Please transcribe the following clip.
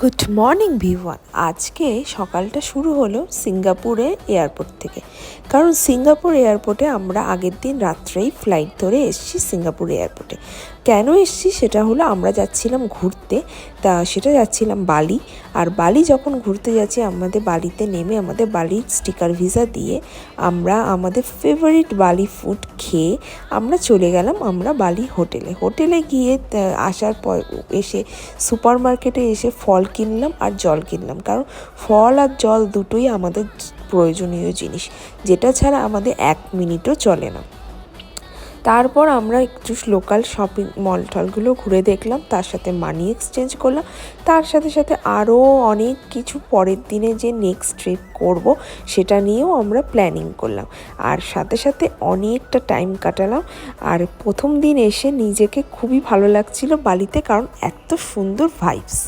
Good morning V1. আজকে সকালটা শুরু হলো সিঙ্গাপুরে এয়ারপোর্ট থেকে। কারণ সিঙ্গাপুর এয়ারপোর্টে আমরা আগের দিন রাত্রেই ফ্লাইট ধরে এসেছি সিঙ্গাপুর এয়ারপোর্টে। কেন এসেছি সেটা হলো আমরা যাচ্ছিলাম ঘুরতে, সেটা যাচ্ছিলাম বালি। আর বালি যখন ঘুরতে যাচ্ছি আমাদের বালিতে নেমে আমাদের বালির স্টিকার ভিসা দিয়ে আমরা আমাদের ফেভারিট বালি ফুড খেয়ে আমরা চলে গেলাম বালি হোটেলে গিয়ে আসার পর এসে সুপার মার্কেটে এসে ফল কিনলাম আর জল কিনলাম। কারণ ফল আর জল দুটোই আমাদের প্রয়োজনীয় জিনিস, যেটা ছাড়া আমাদের 1 মিনিটও চলে না। তারপর আমরা একটু লোকাল শপিং মলটলগুলো ঘুরে দেখলাম, তার সাথে মানি এক্সচেঞ্জ করলাম, তার সাথে সাথে আরও অনেক কিছু পরের দিনে যে নেক্সট ট্রিপ করব সেটা নিয়েও আমরা প্ল্যানিং করলাম। আর সাথে সাথে অনেকটা টাইম কাটালাম। আর প্রথম দিন এসে নিজেকে খুবই ভালো লাগছিল বালিতে, কারণ এত সুন্দর ভাইবস।